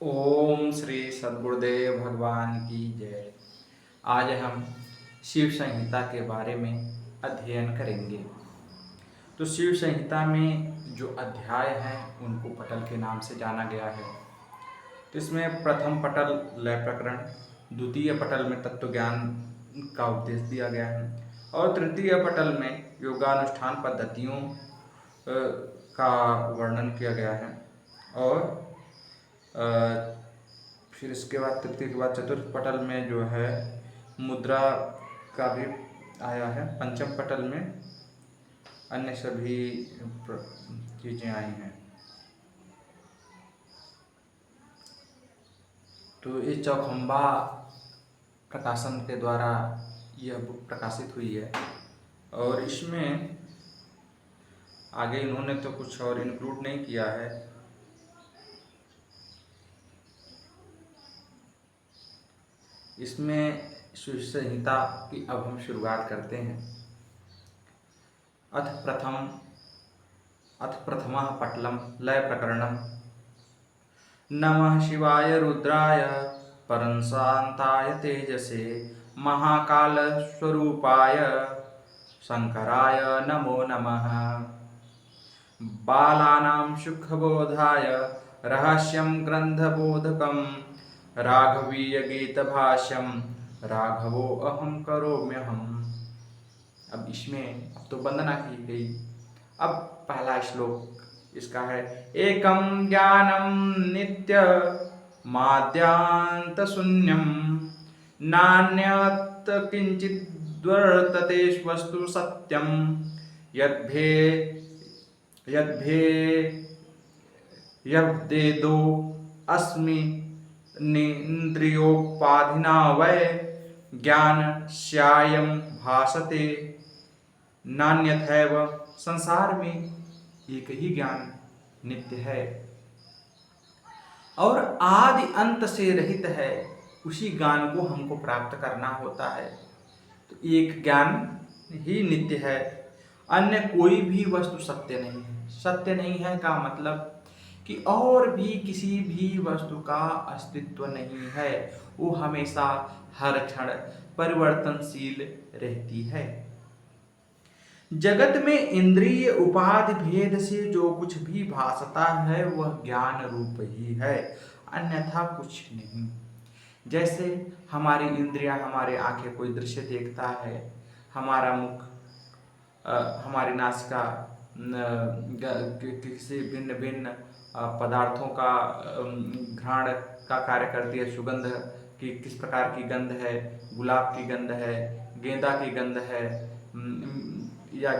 ओम श्री सद्गुरुदेव भगवान की जय। आज हम शिव संहिता के बारे में अध्ययन करेंगे। तो शिव संहिता में जो अध्याय हैं उनको पटल के नाम से जाना गया है। तो इसमें प्रथम पटल लय प्रकरण, द्वितीय पटल में तत्व ज्ञान का उपदेश दिया गया है और तृतीय पटल में योगानुष्ठान पद्धतियों का वर्णन किया गया है। और फिर इसके बाद तृतीय के बाद चतुर्थ पटल में जो है मुद्रा का भी आया है। पंचम पटल में अन्य सभी चीज़ें आई हैं। तो इस चौखंबा प्रकाशन के द्वारा यह बुक प्रकाशित हुई है और इसमें आगे इन्होंने तो कुछ और इंक्लूड नहीं किया है। इसमें शिव संहिता की अब हम शुरुआत करते हैं। अथ प्रथमः पटलम लय प्रकरणम। नमः शिवाय रुद्राय परंशांताय तेजसे महाकाल स्वरूपाय शंकराय नमो नमः। बालानां सुखबोधाय रहस्यं ग्रंथबोधकं राघवीय गीतभाष्यं राघवो अहं करोम्यहम्। अब इसमें अब तो वंदना की गई। अब पहला श्लोक इसका है। एकम ज्ञानम नित्य माद्यांत शून्यम नान्यत् किंचित् वर्तते वस्तु सत्यम यद्भे यद्भे यद्वेदो अस्मि निन्द्रियोपाधिना वै ज्ञान श्यायम भासते नान्यथैव। संसार में एक ही ज्ञान नित्य है और आदि अंत से रहित है। उसी ज्ञान को हमको प्राप्त करना होता है। तो एक ज्ञान ही नित्य है, अन्य कोई भी वस्तु सत्य नहीं है। सत्य नहीं है का मतलब कि और भी किसी भी वस्तु का अस्तित्व नहीं है। वो हमेशा हर क्षण परिवर्तनशील रहती है। जगत में इंद्रिय उपाधि भेद से जो कुछ भी भासता है वह ज्ञान रूप ही है, अन्यथा कुछ नहीं। जैसे हमारी इंद्रियां, हमारे आंखें कोई दृश्य देखता है, हमारा मुख, हमारी नासिका किसी भिन्न भिन्न पदार्थों का घ्राण का कार्य करती है। सुगंध की किस प्रकार की गंध है, गुलाब की गंध है, गेंदा की गंध है, या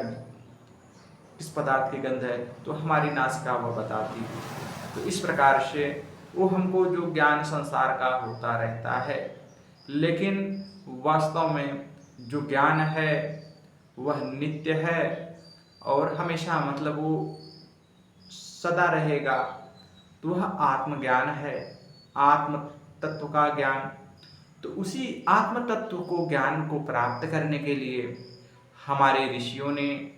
किस पदार्थ की गंध है, तो हमारी नासिका वह बताती है। तो इस प्रकार से वो हमको जो ज्ञान संसार का होता रहता है, लेकिन वास्तव में जो ज्ञान है वह नित्य है और हमेशा मतलब वो सदा रहेगा। तो वह आत्मज्ञान है, आत्म तत्व का ज्ञान। तो उसी आत्म तत्व को, ज्ञान को प्राप्त करने के लिए हमारे ऋषियों ने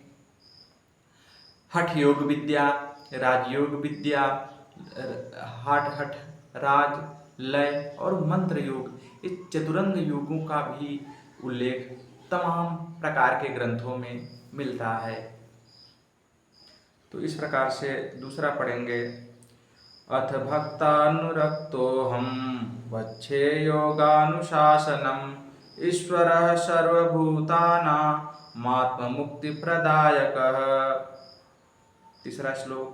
हठ योग विद्या, राजयोग विद्या, हठ राज लय और मंत्र योग, इस चतुरंग योगों का भी उल्लेख तमाम प्रकार के ग्रंथों में मिलता है। तो इस प्रकार से दूसरा पढ़ेंगे। अथ भक्तानुरक्तोऽहं वक्षे योगानुशासनम् ईश्वरः सर्वभूतानामात्ममुक्तिप्रदायकः। तीसरा श्लोक।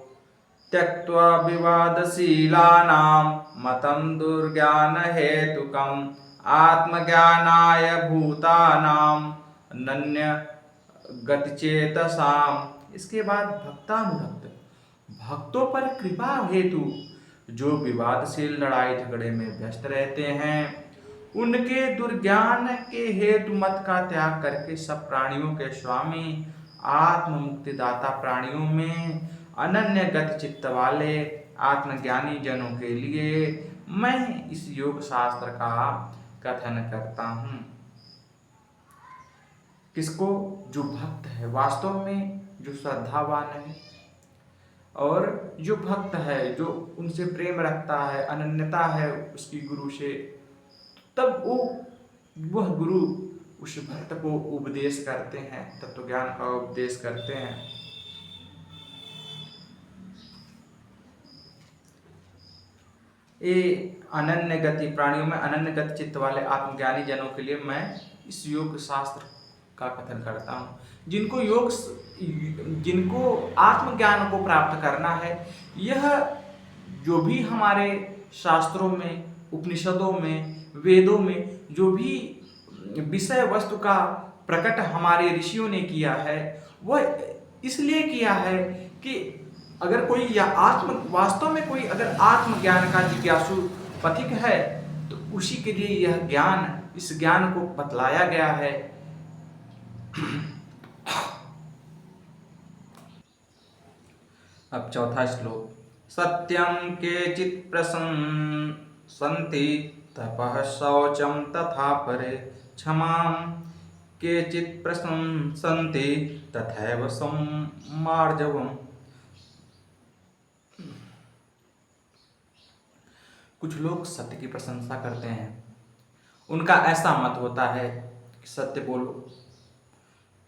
त्यक्त्वा विवादशीलानां मतं दुर्ज्ञानहेतुकम् आत्मज्ञानाय भूतानां नन्य गतिचेतसाम्। इसके बाद भक्तानुरक्त, भक्तों पर कृपा हेतु जो विवादशील लड़ाई झगड़े में व्यस्त रहते हैं, उनके दुर्ज्ञान के हेतु मत का त्याग करके सब प्राणियों के स्वामी, आत्म मुक्तिदाता प्राणियों में अनन्य गति चित्त वाले आत्मज्ञानी जनों के लिए मैं इस योग शास्त्र का कथन करता हूँ। किसको? जो भक्त है, वास्तव में जो श्रद्धावान है, और जो भक्त है, जो उनसे प्रेम रखता है, अनन्यता है उसकी गुरु से, तब वह गुरु उस भक्त को उपदेश करते हैं, तत्व ज्ञान का उपदेश करते हैं। ये अनन्य गति, प्राणियों में अनन्य गति चित्त वाले आत्मज्ञानी जनों के लिए मैं इस योग शास्त्र का कथन करता हूँ। जिनको आत्मज्ञान को प्राप्त करना है, यह जो भी हमारे शास्त्रों में, उपनिषदों में, वेदों में जो भी विषय वस्तु का प्रकट हमारे ऋषियों ने किया है, वह इसलिए किया है कि अगर कोई या वास्तव में कोई अगर आत्मज्ञान का जिज्ञासु पथिक है, तो उसी के लिए यह ज्ञान, इस ज्ञान को बतलाया गया है। अब चौथा श्लोक। सत्यम केचित् प्रशंसन्ति तपः शौचं तथा परे, क्षमां केचित् प्रशंसन्ति तथैव सम्मार्जवम्। कुछ लोग सत्य की प्रशंसा करते हैं, उनका ऐसा मत होता है कि सत्य बोलो,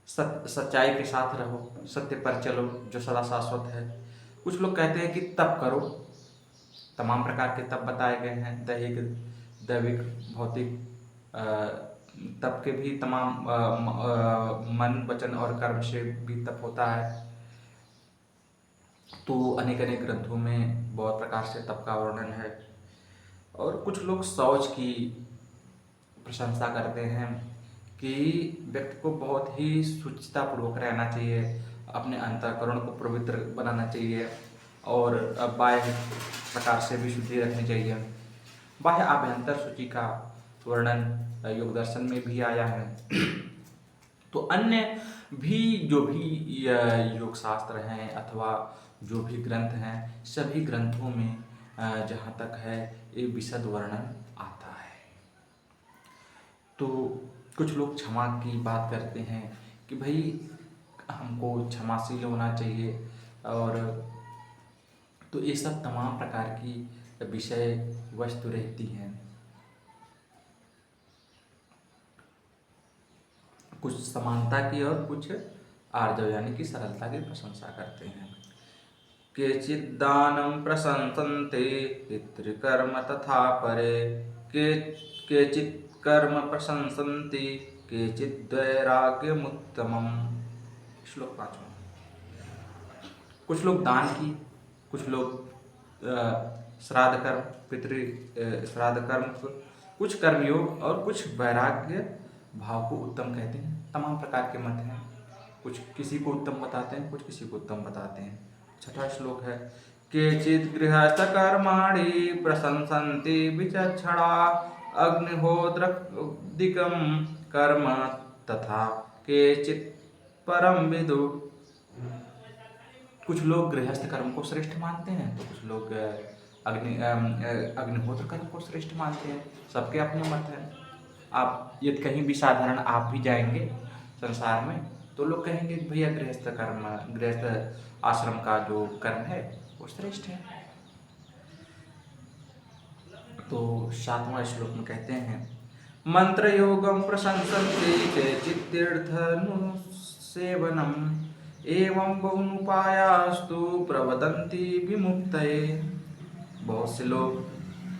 सच्चाई के साथ रहो, सत्य पर चलो जो सदा शाश्वत है। कुछ लोग कहते हैं कि तप करो, तमाम प्रकार के तप बताए गए हैं, दैहिक, दैविक, भौतिक तप के भी तमाम मन, वचन और कर्म से भी तप होता है। तो अनेक अनेक ग्रंथों में बहुत प्रकार से तप का वर्णन है। और कुछ लोग शौच की प्रशंसा करते हैं कि व्यक्ति को बहुत ही शुचितापूर्वक रहना चाहिए, अपने अंतःकरण को पवित्र बनाना चाहिए और बाह्य प्रकार से भी शुद्धि रखनी चाहिए। बाह्य आभ्यंतर शुचि का वर्णन योग दर्शन में भी आया है। तो अन्य भी जो भी योग शास्त्र हैं अथवा जो भी ग्रंथ हैं, सभी ग्रंथों में जहाँ तक है ये विशद वर्णन आता है। तो कुछ लोग क्षमा की बात करते हैं कि भाई हमको क्षमाशील होना चाहिए, और तो ये सब तमाम प्रकार की विषय वस्तु रहती हैं। कुछ समानता की और कुछ आर्जव यानी कि सरलता की प्रशंसा करते हैं। केचित् दानं प्रशंसन्ते पितृकर्म तथा परे, केचित् कर्म प्रशंसन्ति केचित् वैराग्यमुत्तमम्। श्लोक 5। कुछ लोग दान की, कुछ लोग श्राद्ध कर्म, श्राद्ध कर्म, कुछ कर्मयोग और कुछ वैराग्य भाव को उत्तम कहते हैं। तमाम प्रकार के मत हैं, कुछ किसी को उत्तम बताते हैं, कुछ किसी को उत्तम बताते हैं। छठा श्लोक है। केचित् गृहस्थ कर्माणि प्रशंसन्ति विचक्षणा, अग्निहोत्रदिकं कर्म तथा केचित् परम विदु। कुछ लोग गृहस्थ कर्म को श्रेष्ठ मानते हैं, तो कुछ लोग अग्निहोत्र कर्म को श्रेष्ठ मानते हैं। सबके अपने मत हैं। आप यदि कहीं भी साधारण आप भी जाएंगे संसार में, तो लोग कहेंगे कि भैया गृहस्थ कर्म, गृहस्थ आश्रम का जो कर्म है वो श्रेष्ठ है। तो 7वां श्लोक में कहते हैं, मंत्र योगम प्रशंसन्ते केचित् तीर्थानुसेवनम्, एवं बहुनुपायास्तु प्रवदन्ति विमुक्तये। बहुत से लोग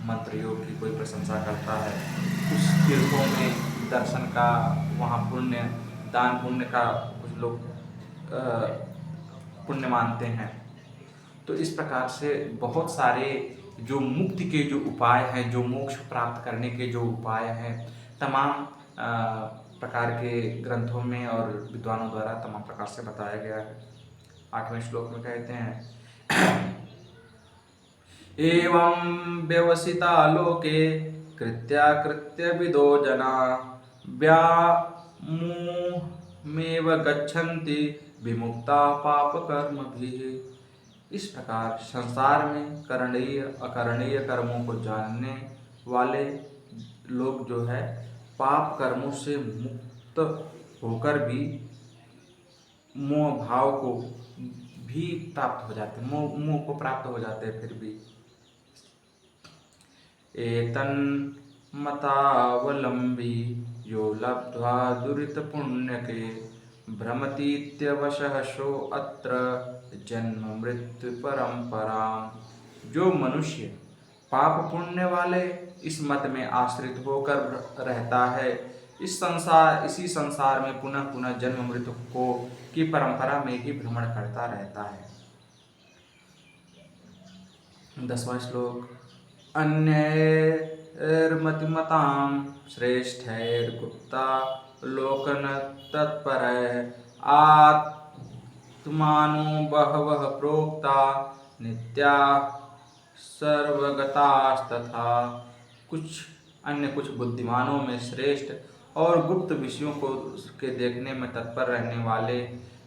मंत्र योग की कोई प्रशंसा करता है, कुछ तीर्थों में दर्शन का, वहाँ पुण्य, दान पुण्य का कुछ लोग पुण्य मानते हैं। तो इस प्रकार से बहुत सारे जो मुक्ति के जो उपाय हैं, जो मोक्ष प्राप्त करने के जो उपाय हैं, तमाम प्रकार के ग्रंथों में और विद्वानों द्वारा तमाम प्रकार से बताया गया है। 8वें श्लोक में कहते हैं, एवं व्यवसिता लोके कृत्याकृत्य विदो जना, व्यामोहमेव गच्छन्ति विमुक्ता पाप कर्म भी। इस प्रकार संसार में करणीय अकरणीय कर्मों को जानने वाले लोग जो है पाप कर्मों से मुक्त होकर भी मोह भाव को भी प्राप्त हो जाते हैं, मोह को प्राप्त हो जाते हैं। फिर भी एतन्मतावलम्बी यो लब्ध्वा दुरितपुण्यके भ्रमतीत्यवशः सोऽत्र जन्म मृत्यु परंपराम। जो मनुष्य पाप पुण्य वाले इस मत में आश्रित होकर रहता है, इसी संसार में पुनः पुनः जन्म मृत्यु की परंपरा में ही भ्रमण करता रहता है। 10वां श्लोक। अन्यैर्मतिमतां श्रेष्ठैर्गुप्ता लोकन तत्परैः आत्मानो बहवः प्रोक्ता नित्या सर्वगतास्तथा। कुछ बुद्धिमानों में श्रेष्ठ और गुप्त विषयों को के देखने में तत्पर रहने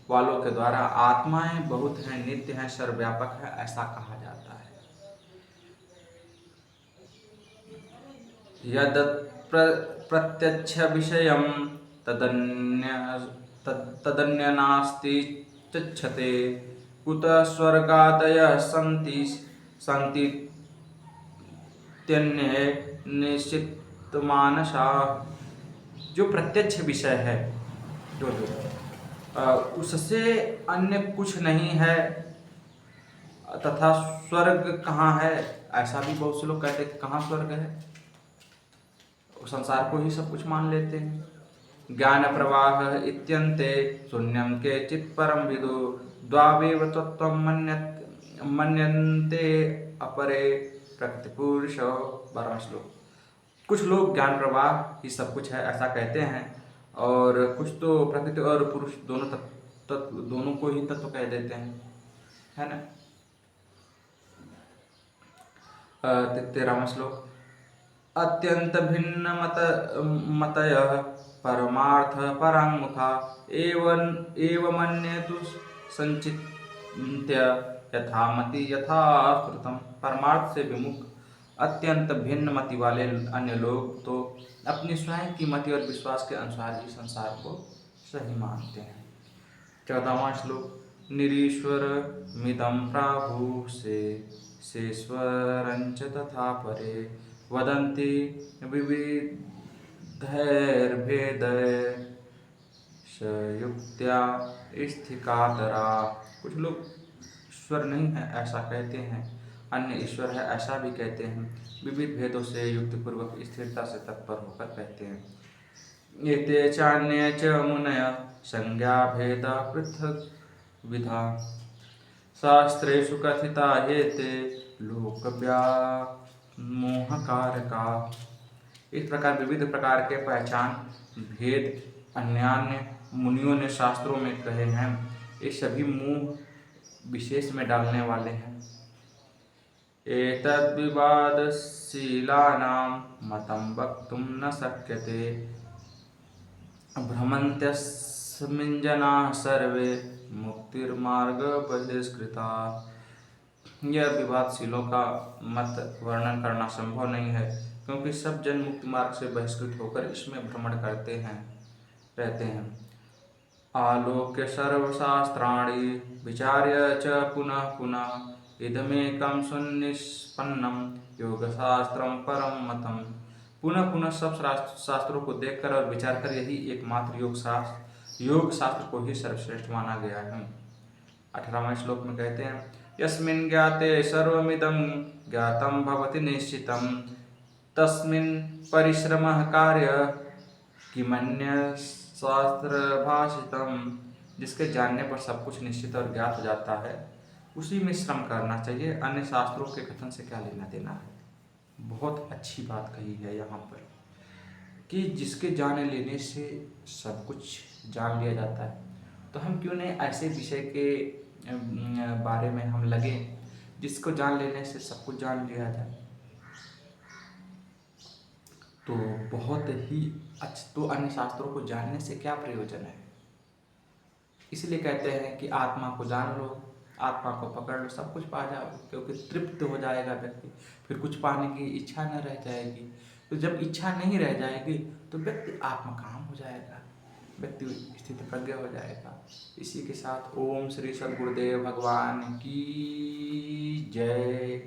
वालों के द्वारा आत्माएं बहुत हैं, नित्य हैं, सर्वव्यापक है, ऐसा कहा जाता है। यद प्रत्यक्ष विषयम तदन्य नास्ति चक्षते कुत स्वर्गादयः सन्ति त्यन्ये निश्चित मानसा। जो प्रत्यक्ष विषय है, जो उससे अन्य कुछ नहीं है, तथा स्वर्ग कहाँ है, ऐसा भी बहुत से लोग कहते हैं। कहाँ स्वर्ग है? संसार को ही सब कुछ मान लेते हैं। ज्ञान प्रवाह इत्यन्ते शून्यम केचित् परम विदो द्वावेव तत्त्वं मन्यन्ते अपरे प्रकृति पुरुष। 12वां श्लोक। कुछ लोग ज्ञान प्रवाह ही सब कुछ है ऐसा कहते हैं, और कुछ तो प्रकृति और पुरुष दोनों को ही तत्व कह देते हैं, है ना। 13वां श्लोक। अत्यंत भिन्न मतयः परमार्थ पराङ्मुखा एवमन्येतु संचित्य यथामति यथा श्रुतम्। परमार्थ से विमुख अत्यंत भिन्न मति वाले अन्य लोग तो अपनी स्वयं की मति और विश्वास के अनुसार ही संसार को सही मानते हैं। 14वां श्लोक। निरीश्वर मिदं प्राहु शेश्वरंच तथा परे वदन्ति विविधैर्भेदैर्युक्त्या स्थिकातरा। कुछ लोग ईश्वर नहीं है ऐसा कहते हैं, अन्य ईश्वर है ऐसा भी कहते हैं, विविध भेदों से युक्ति पूर्वक स्थिरता से तत्पर होकर कहते हैं। एते चान्ये च मुनय संज्ञा भेद पृथक विधा शास्त्रेषु कथिता एते लोक व्यामोहकारका। इस प्रकार विविध प्रकार के पहचान भेद अन्यान्य मुनियों ने शास्त्रों में कहे हैं, ये सभी मोह विशेष में डालने वाले हैं। एतद्विवादशीलानां मतं वक्तुं न शक्यते भ्रमन्त्यस्मिन् जनाः सर्वे मुक्तिर्मार्ग बहिष्कृता। यह विवादशीलों का मत वर्णन करना संभव नहीं है, क्योंकि सब जन मुक्ति मार्ग से बहिष्कृत होकर इसमें भ्रमण रहते हैं। आलोक्य सर्वशास्त्राणि विचार्य च पुनः पुनः इदमेकं सुनिष्पन्नं योगशास्त्रं परम मतम्। पुनः पुनः सब शास्त्रों को देखकर और विचार कर यही एकमात्र योग शास्त्र को ही सर्वश्रेष्ठ माना गया है। 18वें श्लोक में कहते हैं। यस्मिन् ज्ञाते सर्वमिदं ज्ञातं भवति निश्चितं तस्मिन् परिश्रमः कार्य किमन्य शास्त्रभाषितम्। जिसके जानने पर सब कुछ निश्चित और ज्ञात हो जाता है, उसी में श्रम करना चाहिए, अन्य शास्त्रों के कथन से क्या लेना देना है। बहुत अच्छी बात कही है यहाँ पर कि जिसके जान लेने से सब कुछ जान लिया जाता है, तो हम क्यों नहीं ऐसे विषय के बारे में हम लगे जिसको जान लेने से सब कुछ जान लिया जाए। तो बहुत ही अच्छा, तो अन्य शास्त्रों को जानने से क्या प्रयोजन है। इसलिए कहते हैं कि आत्मा को जान लो, आत्मा को पकड़ लो, सब कुछ पा जाओ, क्योंकि तृप्त हो जाएगा व्यक्ति, फिर कुछ पाने की इच्छा न रह जाएगी। तो जब इच्छा नहीं रह जाएगी तो व्यक्ति आत्मकाम हो जाएगा, व्यक्ति स्थित प्रज्ञ हो जाएगा। इसी के साथ ओम श्री सद्गुरुदेव भगवान की जय।